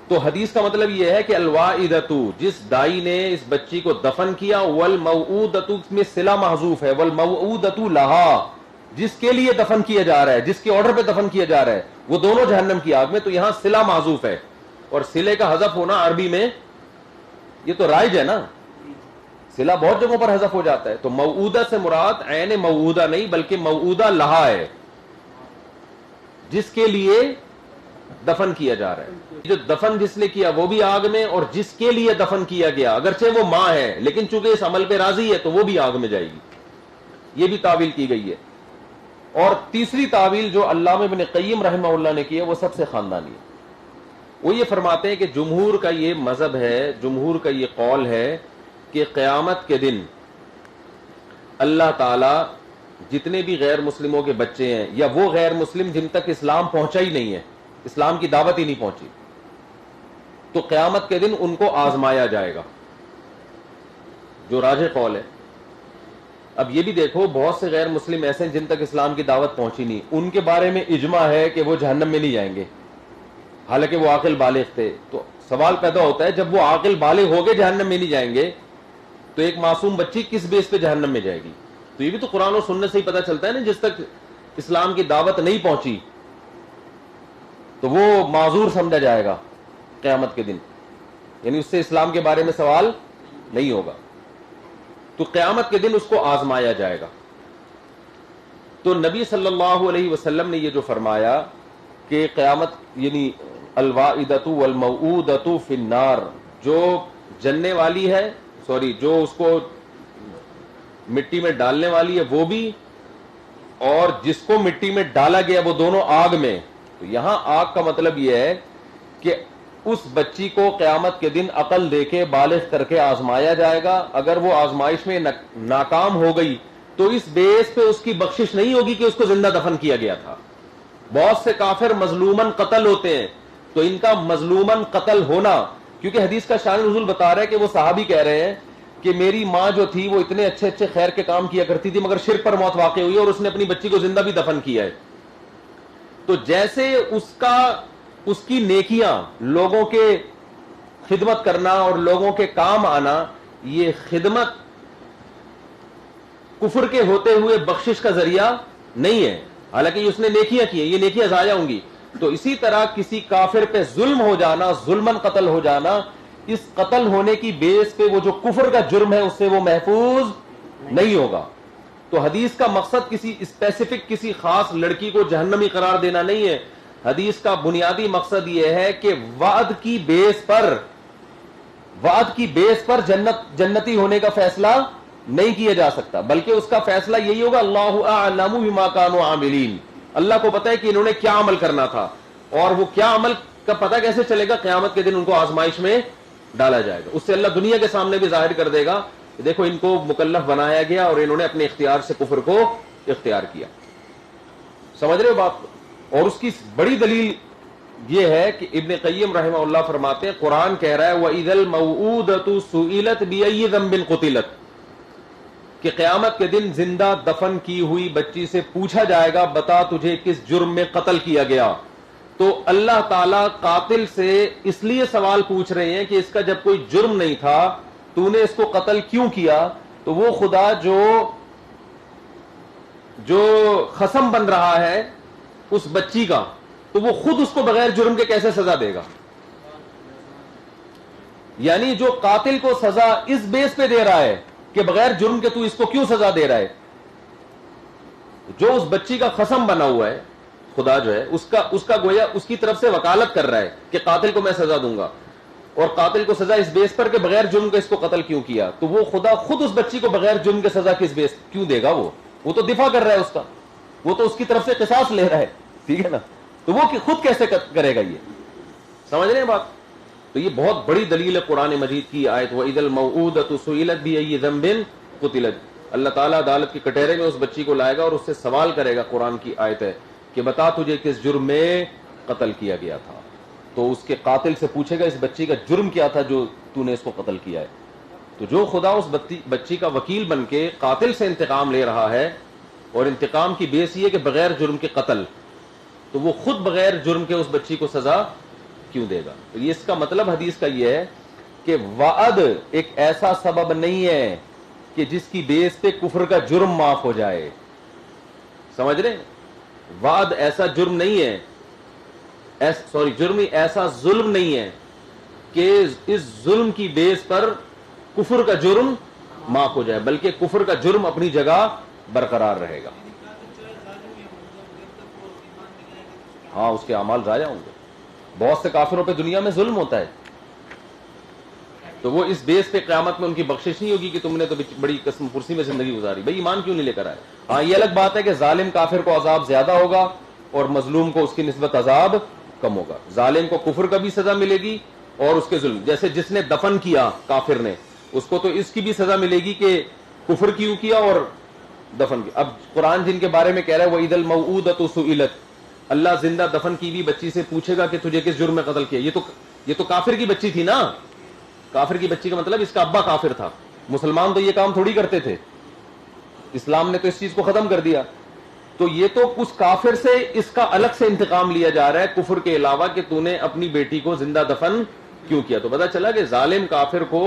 تو حدیث کا مطلب یہ ہے کہ الواعدۃ، جس دائی نے اس بچی کو دفن کیا، والموعودۃ میں صلہ محذوف ہے، والموعودۃ لہا، جس کے لیے دفن کیا جا رہا ہے، جس کے آرڈر پہ دفن کیا جا رہا ہے، وہ دونوں جہنم کی آگ میں. تو یہاں صلہ محذوف ہے، اور صلے کا حذف ہونا عربی میں یہ تو رائج ہے نا، صلہ بہت جگہوں پر حذف ہو جاتا ہے. تو موعودہ سے مراد عین موعودہ نہیں بلکہ موعودہ لہا ہے، جس کے لیے دفن کیا جا رہا ہے. جو دفن جس نے کیا وہ بھی آگ میں، اور جس کے لیے دفن کیا گیا اگرچہ وہ ماں ہے لیکن چونکہ اس عمل پہ راضی ہے تو وہ بھی آگ میں جائے گی. یہ بھی تعویل کی گئی ہے. اور تیسری تعویل جو علامہ ابن قیم رحمہ اللہ نے کی ہے وہ سب سے خاندانی ہے. وہ یہ فرماتے ہیں کہ جمہور کا یہ مذہب ہے، جمہور کا یہ قول ہے کہ قیامت کے دن اللہ تعالی جتنے بھی غیر مسلموں کے بچے ہیں یا وہ غیر مسلم جن تک اسلام پہنچا ہی نہیں ہے، اسلام کی دعوت ہی نہیں پہنچی، تو قیامت کے دن ان کو آزمایا جائے گا، جو راجح قول ہے. اب یہ بھی دیکھو بہت سے غیر مسلم ایسے ہیں جن تک اسلام کی دعوت پہنچی نہیں، ان کے بارے میں اجماع ہے کہ وہ جہنم میں نہیں جائیں گے حالانکہ وہ عاقل بالغ تھے. تو سوال پیدا ہوتا ہے جب وہ عاقل بالغ ہو گئے جہنم میں نہیں جائیں گے تو ایک معصوم بچی کس بیس پہ جہنم میں جائے گی؟ تو یہ بھی تو قرآن و سنت سے ہی پتہ چلتا ہے نا، جس تک اسلام کی دعوت نہیں پہنچی تو وہ معذور سمجھا جائے گا قیامت کے دن، یعنی اس سے اسلام کے بارے میں سوال نہیں ہوگا. تو قیامت کے دن اس کو آزمایا جائے گا. تو نبی صلی اللہ علیہ وسلم نے یہ جو فرمایا کہ قیامت یعنی الواعدۃ والموعودۃ فی النار، جو جننے والی ہے، جو اس کو مٹی میں ڈالنے والی ہے وہ بھی، اور جس کو مٹی میں ڈالا گیا وہ دونوں آگ میں. تو یہاں آگ کا مطلب یہ ہے کہ اس بچی کو قیامت کے دن عقل دے کے بالغ کر کے آزمایا جائے گا. اگر وہ آزمائش میں ناکام ہو گئی تو اس بیس پہ اس کی بخشش نہیں ہوگی کہ اس کو زندہ دفن کیا گیا تھا. بہت سے کافر مظلومن قتل ہوتے ہیں، تو ان کا مظلومن قتل ہونا، کیونکہ حدیث کا شان نزول بتا رہا ہے کہ وہ صحابی کہہ رہے ہیں کہ میری ماں جو تھی وہ اتنے اچھے اچھے خیر کے کام کیا کرتی تھی مگر شرک پر موت واقع ہوئی اور اس نے اپنی بچی کو زندہ بھی دفن کیا ہے. تو جیسے اس کی نیکیاں، لوگوں کے خدمت کرنا اور لوگوں کے کام آنا، یہ خدمت کفر کے ہوتے ہوئے بخشش کا ذریعہ نہیں ہے، حالانکہ اس نے نیکیاں کی ہیں، یہ نیکیاں ضائع ہوں گی. تو اسی طرح کسی کافر پہ ظلم ہو جانا، ظلمن قتل ہو جانا، اس قتل ہونے کی بیس پہ وہ جو کفر کا جرم ہے اس سے وہ محفوظ نہیں ہوگا. تو حدیث کا مقصد کسی اسپیسیفک کسی خاص لڑکی کو جہنمی قرار دینا نہیں ہے. حدیث کا بنیادی مقصد یہ ہے کہ وعد کی بیس پر جنتی ہونے کا فیصلہ نہیں کیا جا سکتا، بلکہ اس کا فیصلہ یہی ہوگا اللہ اعلم بما كانوا عاملین. اللہ کو پتہ ہے کہ انہوں نے کیا عمل کرنا تھا، اور وہ کیا عمل کا پتہ کیسے چلے گا؟ قیامت کے دن ان کو آزمائش میں ڈالا جائے گا. اس سے اللہ دنیا کے سامنے بھی ظاہر کر دے گا کہ دیکھو ان کو مکلف بنایا گیا اور انہوں نے اپنے اختیار سے کفر کو اختیار کیا. سمجھ رہے ہو بات؟ اور اس کی بڑی دلیل یہ ہے کہ ابن قیم رحمہ اللہ فرماتے ہیں قرآن کہہ رہا ہے وَإِذَا الْمَوْءُودَةُ سُئِلَتْ بِأَيِّ ذَنبٍ قُتِلَتْ، کہ قیامت کے دن زندہ دفن کی ہوئی بچی سے پوچھا جائے گا بتا تجھے کس جرم میں قتل کیا گیا. تو اللہ تعالیٰ قاتل سے اس لیے سوال پوچھ رہے ہیں کہ اس کا جب کوئی جرم نہیں تھا تو نے اس کو قتل کیوں کیا؟ تو وہ خدا جو خصم بن رہا ہے اس بچی کا، تو وہ خود اس کو بغیر جرم کے کیسے سزا دے گا؟ یعنی جو قاتل کو سزا اس بیس پہ دے رہا ہے کہ بغیر جرم کے تو اس کو کیوں سزا دے رہا ہے، جو اس بچی کا خصم بنا ہوا ہے خدا جو ہے اس کا گویا اس کی طرف سے وکالت کر رہا ہے کہ قاتل کو میں سزا دوں گا، اور قاتل کو سزا اس بیس پر کہ بغیر جرم کے اس کو قتل کیوں کیا. تو وہ خدا خود اس بچی کو بغیر جرم کے سزا کس بیس کیوں دے گا؟ وہ تو دفاع کر رہا ہے اس کا، وہ تو اس کی طرف سے قصاص لے رہا ہے، ٹھیک ہے نا؟ تو وہ خود کیسے کرے گا؟ یہ سمجھ رہے ہیں بات؟ تو یہ بہت بڑی دلیل ہے قرآن مجید کی آیت وَإِذَا الْمَوْءُودَةُ سُئِلَتْ بِأَيِّ ذَنبٍ قُتِلَتْ. اللہ تعالیٰ عدالت کے کٹہرے میں اس بچی کو لائے گا اور اس سے سوال کرے گا. قرآن کی آیت ہے کہ بتا تجھے کس جرم میں قتل کیا گیا تھا. تو اس کے قاتل سے پوچھے گا اس بچی کا جرم کیا تھا جو تو نے اس کو قتل کیا ہے. تو جو خدا اس بچی کا وکیل بن کے قاتل سے انتقام لے رہا ہے، اور انتقام کی بیس یہ کہ بغیر جرم کے قتل، تو وہ خود بغیر جرم کے اس بچی کو سزا کیوں دے گا؟ تو یہ اس کا مطلب حدیث کا یہ ہے کہ وعد ایک ایسا سبب نہیں ہے کہ جس کی بیس پہ کفر کا جرم معاف ہو جائے. سمجھ رہے؟ وعد ایسا جرم نہیں ہے، ایسا ظلم نہیں ہے کہ اس ظلم کی بیس پر کفر کا جرم معاف ہو جائے، بلکہ کفر کا جرم اپنی جگہ برقرار رہے گا. ہاں اس کے اعمال ضائع ہوں گے. بہت سے کافروں پہ دنیا میں ظلم ہوتا ہے، تو وہ اس بیس پہ قیامت میں ان کی بخشش نہیں ہوگی کہ تم نے تو بڑی قسم پرسی میں زندگی گزاری، بھئی ایمان کیوں نہیں لے کر آئے. ہاں یہ الگ بات ہے کہ ظالم کافر کو عذاب زیادہ ہوگا اور مظلوم کو اس کی نسبت عذاب کم ہوگا. ظالم کو کفر کا بھی سزا ملے گی اور اس کے ظلم، جیسے جس نے دفن کیا کافر نے اس کو تو اس کی بھی سزا ملے گی کہ کفر کیوں کیا اور دفن کیا. اب قرآن جن کے بارے میں کہہ رہا ہے وَإِذَا الْمَوْءُودَةُ سُئِلَتْ، اللہ زندہ دفن کی ہوئی بچی سے پوچھے گا کہ تجھے کس جرم میں قتل کیا. یہ تو کافر کی بچی تھی نا. کافر کی بچی کا مطلب اس کا ابا کافر تھا. مسلمان تو یہ کام تھوڑی کرتے تھے، اسلام نے تو اس چیز کو ختم کر دیا. تو یہ تو اس کافر سے اس کا الگ سے انتقام لیا جا رہا ہے کفر کے علاوہ کہ تو نے اپنی بیٹی کو زندہ دفن کیوں کیا. تو پتا چلا کہ ظالم کافر کو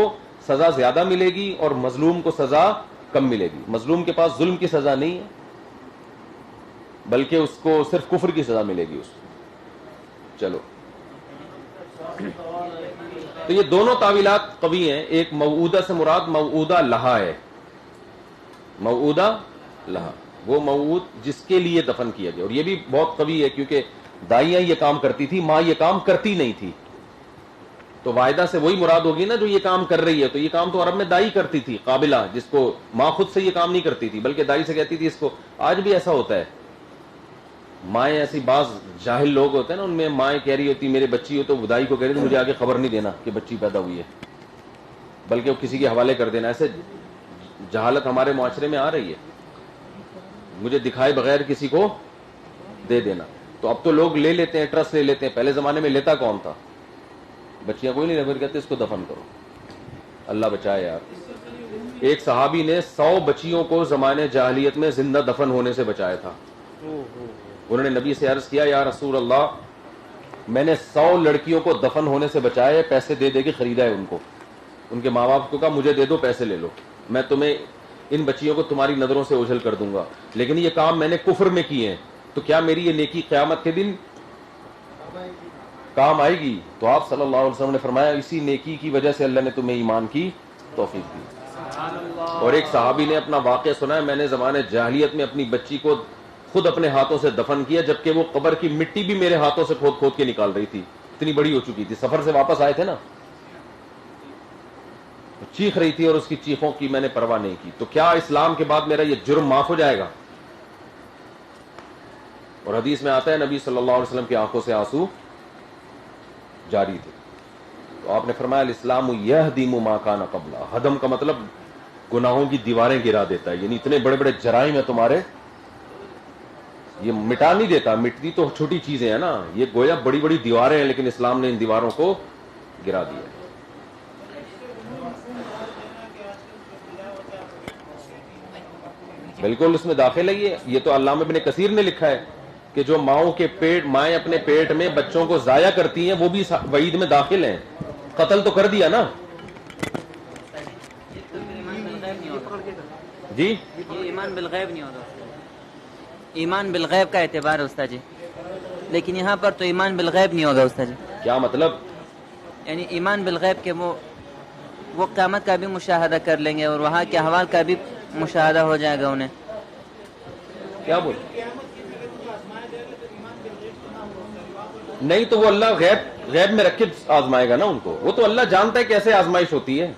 سزا زیادہ ملے گی اور مظلوم کو سزا کم ملے گی. مظلوم کے پاس ظلم کی سزا نہیں ہے بلکہ اس کو صرف کفر کی سزا ملے گی. اس چلو تو یہ دونوں تعویلات قوی ہیں. ایک موعودہ سے مراد موعودہ لہا ہے، موعودہ لہا وہ موعود جس کے لیے دفن کیا گیا. اور یہ بھی بہت قوی ہے کیونکہ دائیاں یہ کام کرتی تھی، ماں یہ کام کرتی نہیں تھی. تو واحدہ سے وہی مراد ہوگی نا جو یہ کام کر رہی ہے. تو یہ کام تو عرب میں دائی کرتی تھی قابلہ، جس کو ماں خود سے یہ کام نہیں کرتی تھی بلکہ دائی سے کہتی تھی اس کو. آج بھی ایسا ہوتا ہے، مائیں ایسی بعض جاہل لوگ ہوتے ہیں نا، ان میں مائیں کہہ رہی ہوتی میرے بچی ہو تو دائی کو کہہ رہی تھی مجھے آگے خبر نہیں دینا کہ بچی پیدا ہوئی ہے، بلکہ وہ کسی کے حوالے کر دینا. ایسے جہالت ہمارے معاشرے میں آ رہی ہے، مجھے دکھائے بغیر کسی کو دے دینا. تو اب تو لوگ لے لیتے ہیں، ٹرسٹ لے لیتے ہیں. پہلے زمانے میں لیتا کون تھا؟ بچیاں کوئی نہیں، پھر کہتے اس کو دفن کرو. اللہ بچائے یار. ایک صحابی نے 100 بچیوں کو زمانے جاہلیت میں زندہ دفن ہونے سے بچایا تھا. انہوں نے نبی سے عرض کیا یا رسول اللہ میں نے 100 لڑکیوں کو دفن ہونے سے بچایا ہے، پیسے دے دے کے خریدا ہے ان کو. ان کے ماں باپ کو کہا مجھے دے دو، پیسے لے لو، میں تمہیں ان بچیوں کو تمہاری نظروں سے اوجھل کر دوں گا، لیکن یہ کام میں نے کفر میں کیے ہیں، تو کیا میری یہ نیکی قیامت کے دن کام آئے گی؟ تو آپ صلی اللہ علیہ وسلم نے فرمایا اسی نیکی کی وجہ سے اللہ نے تمہیں ایمان کی توفیق دی۔ اور ایک صحابی نے اپنا واقعہ سنا ہے، میں نے زمانے جاہلیت میں اپنی بچی کو خود اپنے ہاتھوں سے دفن کیا، جبکہ وہ قبر کی مٹی بھی میرے ہاتھوں سے کھود کھود کے نکال رہی تھی، اتنی بڑی ہو چکی تھی، سفر سے واپس آئے تھے نا، چیخ رہی تھی اور اس کی چیخوں کی میں نے پرواہ نہیں کی۔ تو کیا اسلام کے بعد میرا یہ جرم معاف ہو جائے گا؟ اور حدیث میں آتا ہے نبی صلی اللہ علیہ وسلم کی آنکھوں سے آنسو جاری تھے، تو آپ نے فرمایا الاسلام یہدم ما کان قبلہ، ہدم کا مطلب گناہوں کی دیواریں گرا دیتا ہے، یعنی اتنے بڑے بڑے جرائم ہیں تمہارے، یہ مٹا نہیں دیتا، مٹتی تو چھوٹی چیزیں ہیں نا، یہ گویا بڑی بڑی دیواریں ہیں، لیکن اسلام نے ان دیواروں کو گرا دیا۔ بالکل اس میں داخل ہے یہ تو علامہ ابن کثیر نے لکھا ہے کہ جو مائیں اپنے پیٹ میں بچوں کو ضائع کرتی ہیں وہ بھی وعید میں داخل ہیں، قتل تو کر دیا نا جی۔ یہ ایمان بالغیب نہیں ہوتا، ایمان بالغیب کا اعتبار ہے استاد جی، لیکن یہاں پر تو ایمان بالغیب نہیں ہوگا استاد جی۔ کیا مطلب؟ یعنی ایمان بالغیب کے وہ قیامت کا بھی مشاہدہ کر لیں گے اور وہاں کے احوال کا بھی مشاہدہ ہو جائے گا انہیں۔ کیا بول؟ نہیں تو وہ اللہ غیب میں رکھ کے آزمائے گا نا ان کو، وہ تو اللہ جانتا ہے کیسے آزمائش ہوتی ہے۔